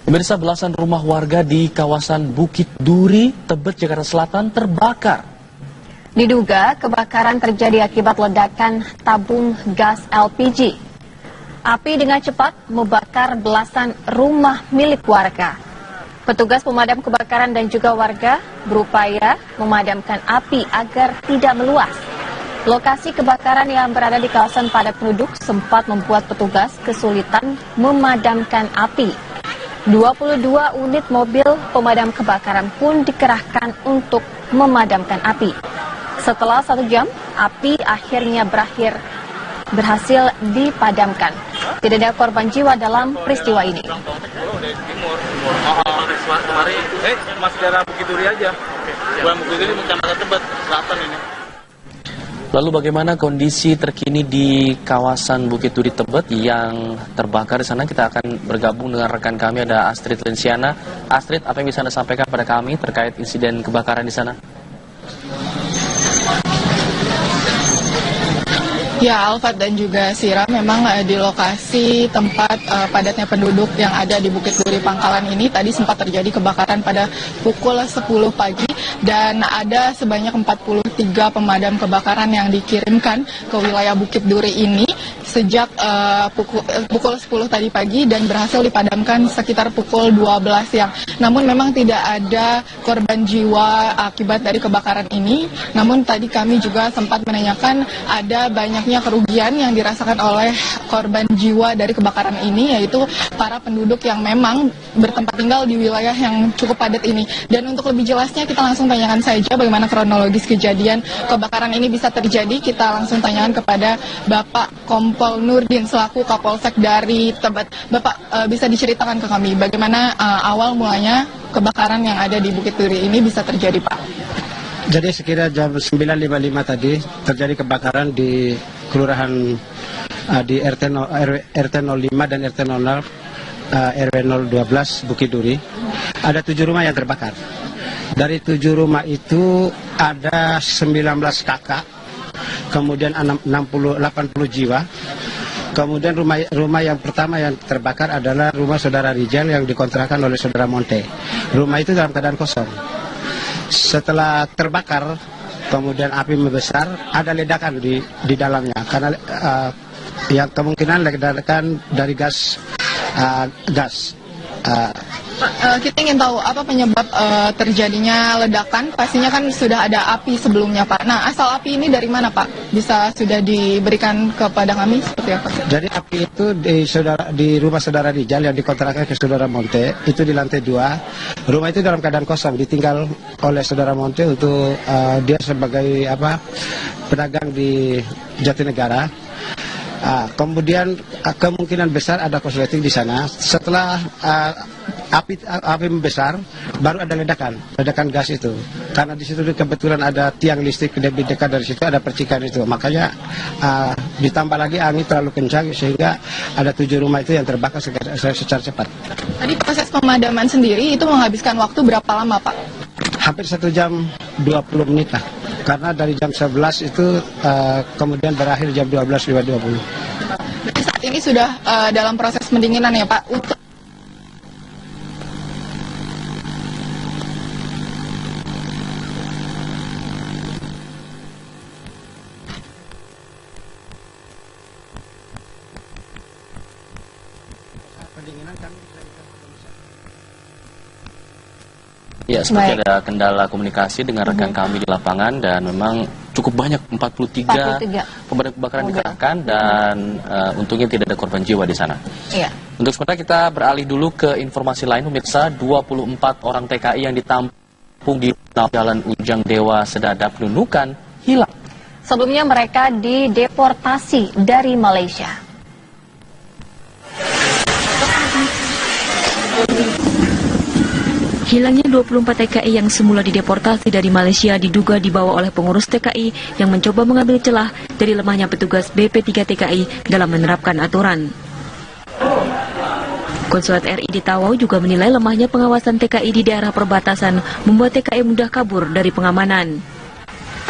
Pemirsa, belasan rumah warga di kawasan Bukit Duri, Tebet, Jakarta Selatan terbakar. Diduga kebakaran terjadi akibat ledakan tabung gas LPG. Api dengan cepat membakar belasan rumah milik warga. Petugas pemadam kebakaran dan juga warga berupaya memadamkan api agar tidak meluas. Lokasi kebakaran yang berada di kawasan padat penduduk sempat membuat petugas kesulitan memadamkan api. 22 unit mobil pemadam kebakaran pun dikerahkan untuk memadamkan api. Setelah 1 jam, api akhirnya berhasil dipadamkan. Tidak ada korban jiwa dalam peristiwa ini. Mas daerah Bukit Duri aja. Bukan Bukit Duri, Kecamatan Tebet, Selatan ini. Lalu bagaimana kondisi terkini di kawasan Bukit Duri Tebet yang terbakar di sana? Kita akan bergabung dengan rekan kami, ada Astrid Lensiana. Astrid, apa yang bisa Anda sampaikan pada kami terkait insiden kebakaran di sana? Ya, Alfat dan juga Sira, memang di lokasi tempat padatnya penduduk yang ada di Bukit Duri Pangkalan ini tadi sempat terjadi kebakaran pada pukul 10 pagi dan ada sebanyak 43 pemadam kebakaran yang dikirimkan ke wilayah Bukit Duri ini sejak pukul 10 tadi pagi dan berhasil dipadamkan sekitar pukul 12 siang. Namun memang tidak ada korban jiwa akibat dari kebakaran ini. Namun tadi kami juga sempat menanyakan ada banyaknya kerugian yang dirasakan oleh korban jiwa dari kebakaran ini, yaitu para penduduk yang memang bertempat tinggal di wilayah yang cukup padat ini. Dan untuk lebih jelasnya kita langsung tanyakan saja bagaimana kronologis kejadian kebakaran ini bisa terjadi. Kita langsung tanyakan kepada Bapak Kompol Nurdin selaku Kapolsek dari Tebet. Bapak, bisa diceritakan ke kami bagaimana awal mulanya kebakaran yang ada di Bukit Duri ini bisa terjadi, Pak? Jadi sekira jam 9.55 tadi terjadi kebakaran di kelurahan di RT 05 dan RT 06 RW 012 Bukit Duri. Ada 7 rumah yang terbakar. Dari 7 rumah itu ada 19 kakak, kemudian 80 jiwa. Kemudian rumah yang pertama yang terbakar adalah rumah saudara Rijal yang dikontrakan oleh saudara Monte. Rumah itu dalam keadaan kosong. Setelah terbakar, kemudian api membesar, ada ledakan di dalamnya karena yang kemungkinan ledakan dari gas. Pak, kita ingin tahu apa penyebab terjadinya ledakan. Pastinya kan sudah ada api sebelumnya, Pak. Nah, asal api ini dari mana, Pak? Bisa sudah diberikan kepada kami seperti apa? Jadi api itu di rumah saudara Rijal yang dikontrakan ke saudara Monte, itu di lantai 2. Rumah itu dalam keadaan kosong, ditinggal oleh saudara Monte untuk dia sebagai pedagang di Jatinegara. Kemudian kemungkinan besar ada kosleting di sana. Setelah api membesar, baru ada ledakan gas itu. Karena di situ kebetulan ada tiang listrik lebih dekat dari situ, ada percikan itu. Makanya ditambah lagi angin terlalu kencang sehingga ada 7 rumah itu yang terbakar secara cepat. Tadi proses pemadaman sendiri itu menghabiskan waktu berapa lama, Pak? Hampir 1 jam 20 menit lah. Karena dari jam 11 itu kemudian berakhir jam 12.20. Berarti saat ini sudah dalam proses pendinginan ya, Pak? Untuk pendinginan kami Ya, seperti ada kendala komunikasi dengan rekan kami di lapangan dan memang cukup banyak 43 pemadam kebakaran dikerahkan dan untungnya tidak ada korban jiwa di sana. Iya. Untuk sementara kita beralih dulu ke informasi lain, pemirsa. 24 orang TKI yang ditampung di Jalan Ujang Dewa Sedadap Nunukan hilang. Sebelumnya mereka dideportasi dari Malaysia. Hilangnya 24 TKI yang semula dideportasi dari Malaysia diduga dibawa oleh pengurus TKI yang mencoba mengambil celah dari lemahnya petugas BP3 TKI dalam menerapkan aturan. Konsulat RI di Tawau juga menilai lemahnya pengawasan TKI di daerah perbatasan membuat TKI mudah kabur dari pengamanan.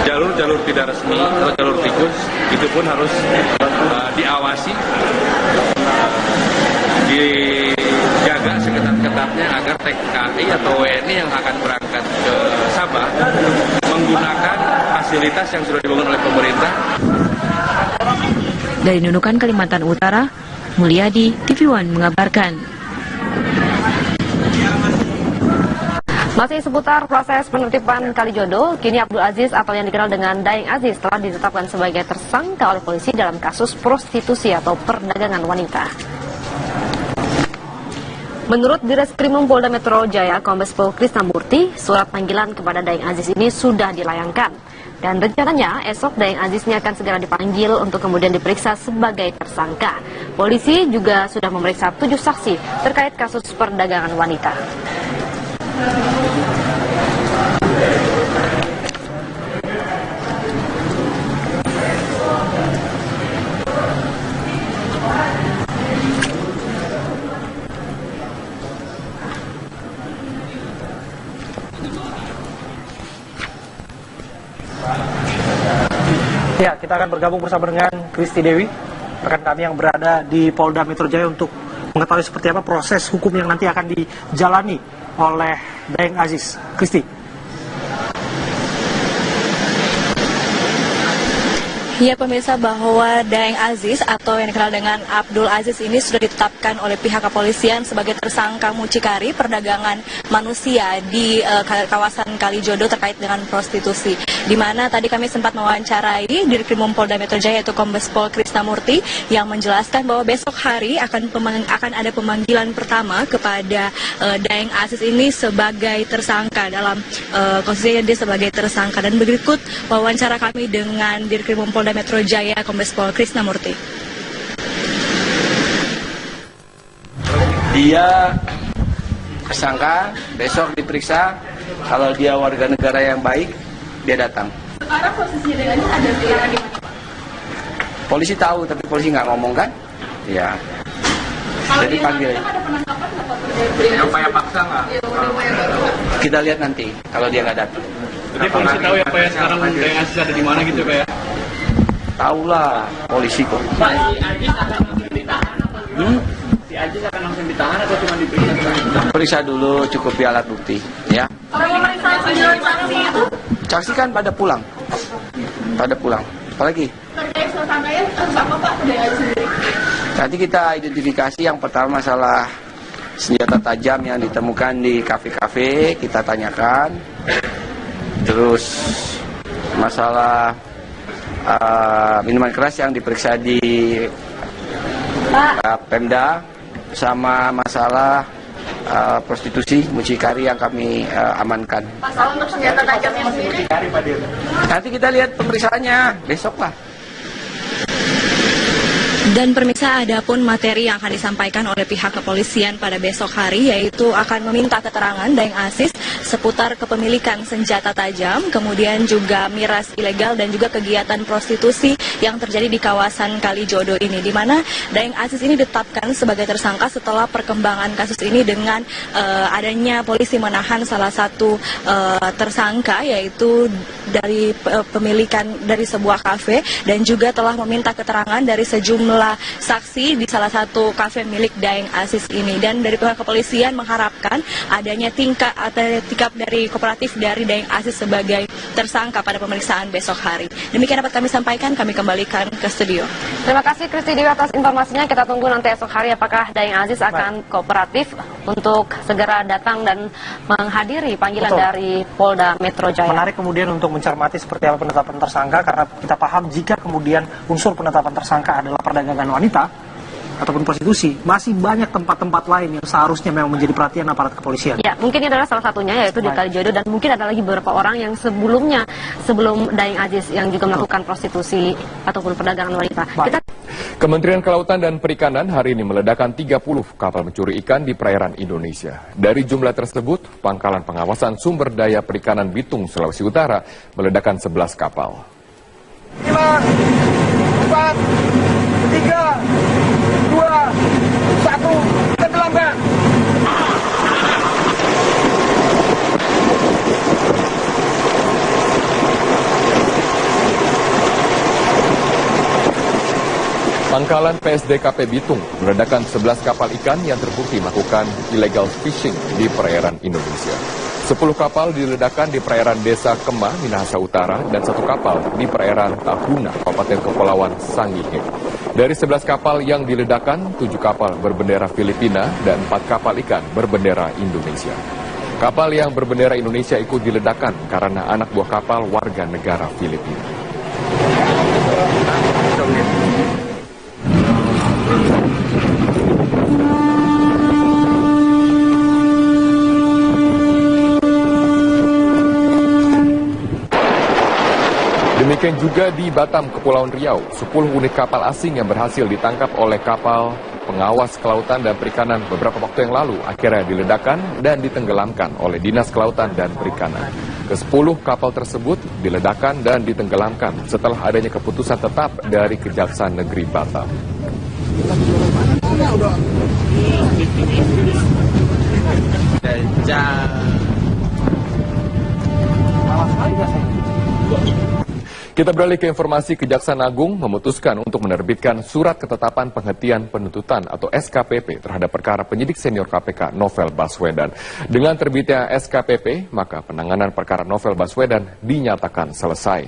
Jalur tidak resmi atau jalur tikus itu pun harus diawasi, dijaga seketat-ketatnya harapannya agar TKI atau WNI yang akan berangkat ke Sabah menggunakan fasilitas yang sudah dibangun oleh pemerintah. Dari Nunukan, Kalimantan Utara, Mulyadi, TV One mengabarkan. Masih seputar proses penertiban Kalijodo, kini Abdul Aziz atau yang dikenal dengan Daeng Aziz telah ditetapkan sebagai tersangka oleh polisi dalam kasus prostitusi atau perdagangan wanita. Menurut Direskrimum Polda Metro Jaya, Kombes Pol Krisnamurti, surat panggilan kepada Daeng Aziz ini sudah dilayangkan. Dan rencananya esok Daeng Aziz ini akan segera dipanggil untuk kemudian diperiksa sebagai tersangka. Polisi juga sudah memeriksa 7 saksi terkait kasus perdagangan wanita. Ya, kita akan bergabung bersama dengan Kristi Dewi, rekan kami yang berada di Polda Metro Jaya untuk mengetahui seperti apa proses hukum yang nanti akan dijalani oleh Daeng Aziz. Kristi. Ya, pemirsa, bahwa Daeng Aziz atau yang dikenal dengan Abdul Aziz ini sudah ditetapkan oleh pihak kepolisian sebagai tersangka mucikari perdagangan manusia di kawasan Kalijodo terkait dengan prostitusi. Di mana tadi kami sempat mewawancarai Dirkrimum Polda Metro Jaya yaitu Kombes Pol Krisnamurti yang menjelaskan bahwa besok hari akan ada pemanggilan pertama kepada Daeng Aziz ini sebagai tersangka dalam posisinya dia sebagai tersangka. Dan berikut wawancara kami dengan Dirkrimum Polda Metro Jaya Kombes Pol Krisnamurti. Dia tersangka, besok diperiksa. Kalau dia warga negara yang baik, dia datang. Sekarang posisi dengannya ada di mana? Polisi tahu, tapi polisi nggak ngomong kan? Ya. Jadi panggil. Ada penangkapan nggak? Upaya paksa nggak? Kita lihat nanti kalau dia nggak datang. Jadi polisi tahu ya Pak ya sekarang Daeng Aziz ada di mana gitu Pak ya? Tahu lah polisi kok. Si Aziz akan langsung ditahan apa? Si Aziz akan langsung ditahan atau cuma diperiksa? Periksa dulu, cukupi alat bukti, ya. Orang pemeriksaan saksi itu Saksi kan pada pulang. Apalagi? terkait tersangkanya sama Pak Daeng Aziz sendiri. Nanti kita identifikasi yang pertama masalah senjata tajam yang ditemukan di kafe-kafe, kita tanyakan. Terus masalah minuman keras yang diperiksa di Pemda, sama masalah prostitusi mucikari yang kami amankan. Pasal untuk senjata tajamnya sendiri. Nanti kita lihat pemeriksaannya besok lah. Dan pemirsa, ada pun materi yang akan disampaikan oleh pihak kepolisian pada besok hari, yaitu akan meminta keterangan Daeng Aziz seputar kepemilikan senjata tajam, kemudian juga miras ilegal dan juga kegiatan prostitusi yang terjadi di kawasan Kalijodo ini, di mana Daeng Aziz ini ditetapkan sebagai tersangka setelah perkembangan kasus ini dengan adanya polisi menahan salah satu tersangka, yaitu dari pemilikan dari sebuah kafe, dan juga telah meminta keterangan dari sejumlah saksi di salah satu kafe milik Daeng Aziz ini. Dan dari pihak kepolisian mengharapkan adanya tingkap dari kooperatif dari Daeng Aziz sebagai tersangka pada pemeriksaan besok hari. Demikian dapat kami sampaikan, kami kembalikan ke studio. Terima kasih Kristi Dewi atas informasinya. Kita tunggu nanti esok hari apakah Daeng Aziz akan kooperatif untuk segera datang dan menghadiri panggilan dari Polda Metro Jaya. Menarik kemudian untuk mencermati seperti apa penetapan tersangka, karena kita paham jika kemudian unsur penetapan tersangka adalah perdagangan wanita ataupun prostitusi, masih banyak tempat-tempat lain yang seharusnya memang menjadi perhatian aparat kepolisian. Ya, mungkin ini adalah salah satunya, yaitu di Kalijodo, dan mungkin ada lagi beberapa orang yang sebelum Daeng Aziz yang juga melakukan prostitusi ataupun perdagangan wanita. Kementerian Kelautan dan Perikanan hari ini meledakkan 30 kapal mencuri ikan di perairan Indonesia. Dari jumlah tersebut, Pangkalan Pengawasan Sumber Daya Perikanan Bitung, Sulawesi Utara meledakkan 11 kapal. 5, 4, 3, 2, 1, tenggelamkan. Pangkalan PSDKP Bitung meledakkan 11 kapal ikan yang terbukti melakukan illegal fishing di perairan Indonesia. 10 kapal diledakkan di perairan Desa Kemah, Minahasa Utara, dan 1 kapal di perairan Tahuna, Kabupaten Kepulauan Sangihe. Dari 11 kapal yang diledakkan, 7 kapal berbendera Filipina dan 4 kapal ikan berbendera Indonesia. Kapal yang berbendera Indonesia ikut diledakkan karena anak buah kapal warga negara Filipina. Demikian juga di Batam, Kepulauan Riau, 10 unit kapal asing yang berhasil ditangkap oleh kapal pengawas kelautan dan perikanan beberapa waktu yang lalu akhirnya diledakkan dan ditenggelamkan oleh Dinas Kelautan dan Perikanan. Ke-10 kapal tersebut diledakkan dan ditenggelamkan setelah adanya keputusan tetap dari Kejaksaan Negeri Batam. Kita beralih ke informasi. Kejaksaan Agung memutuskan untuk menerbitkan surat ketetapan penghentian penuntutan atau SKPP terhadap perkara penyidik senior KPK Novel Baswedan. Dengan terbitnya SKPP, maka penanganan perkara Novel Baswedan dinyatakan selesai.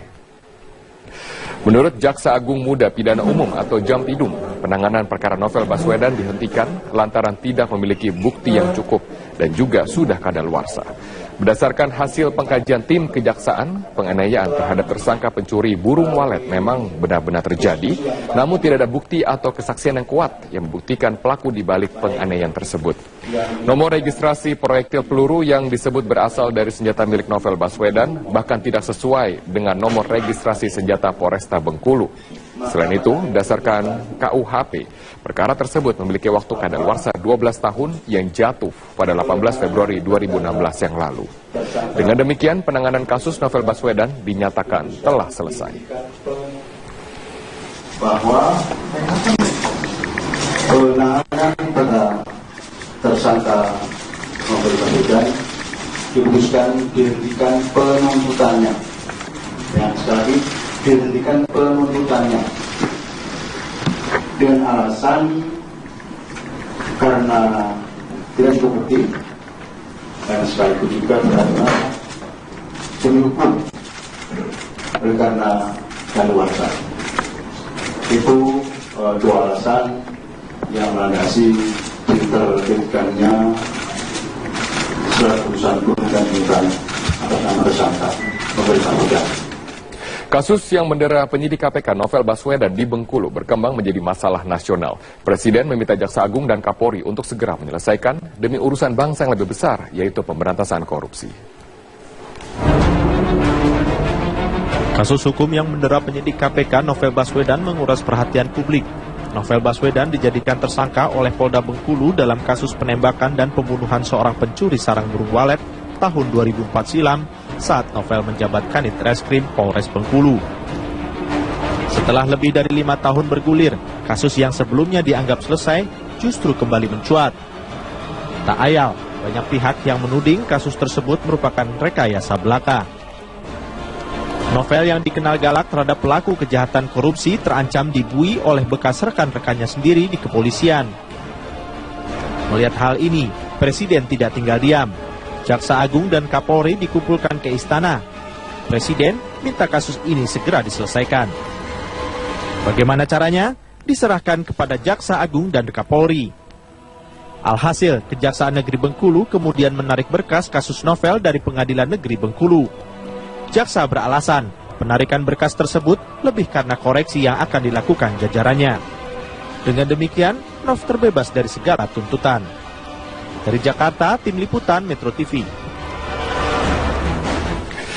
Menurut Jaksa Agung Muda Pidana Umum atau Jampidum, penanganan perkara Novel Baswedan dihentikan lantaran tidak memiliki bukti yang cukup dan juga sudah kadaluarsa. Berdasarkan hasil pengkajian tim kejaksaan, penganiayaan terhadap tersangka pencuri burung walet memang benar-benar terjadi, namun tidak ada bukti atau kesaksian yang kuat yang membuktikan pelaku di balik penganiayaan tersebut. Nomor registrasi proyektil peluru yang disebut berasal dari senjata milik Novel Baswedan bahkan tidak sesuai dengan nomor registrasi senjata Polresta Bengkulu. Selain itu, berdasarkan KUHP, perkara tersebut memiliki waktu kadaluarsa 12 tahun yang jatuh pada 18 Februari 2016 yang lalu. Dengan demikian, penanganan kasus Novel Baswedan dinyatakan telah selesai. Bahwa penanganan pada tersangka Novel Baswedan diputuskan dihentikan penuntutannya. Yang sekali dihentikan penuntutannya dengan alasan karena tidak cukup bukti dan sekaligus juga karena demi hukum oleh karena kadaluarsa. Itu dua alasan yang melandasi diterbitkannya surat keputusan penuntutan atas nama tersangka Novel Baswedan. Kasus yang mendera penyidik KPK Novel Baswedan di Bengkulu berkembang menjadi masalah nasional. Presiden meminta Jaksa Agung dan Kapolri untuk segera menyelesaikan demi urusan bangsa yang lebih besar, yaitu pemberantasan korupsi. Kasus hukum yang mendera penyidik KPK Novel Baswedan menguras perhatian publik. Novel Baswedan dijadikan tersangka oleh Polda Bengkulu dalam kasus penembakan dan pembunuhan seorang pencuri sarang burung walet tahun 2004 silam saat Novel menjabat Kanit Reskrim Polres Bengkulu. Setelah lebih dari 5 tahun bergulir, kasus yang sebelumnya dianggap selesai justru kembali mencuat. Tak ayal, banyak pihak yang menuding kasus tersebut merupakan rekayasa belaka. Novel yang dikenal galak terhadap pelaku kejahatan korupsi terancam dibui oleh bekas rekan-rekannya sendiri di kepolisian. Melihat hal ini, Presiden tidak tinggal diam. Jaksa Agung dan Kapolri dikumpulkan ke istana. Presiden minta kasus ini segera diselesaikan. Bagaimana caranya? Diserahkan kepada Jaksa Agung dan Kapolri. Alhasil, Kejaksaan Negeri Bengkulu kemudian menarik berkas kasus Novel dari Pengadilan Negeri Bengkulu. Jaksa beralasan, penarikan berkas tersebut lebih karena koreksi yang akan dilakukan jajarannya. Dengan demikian, Nov terbebas dari segala tuntutan. Dari Jakarta, Tim Liputan Metro TV.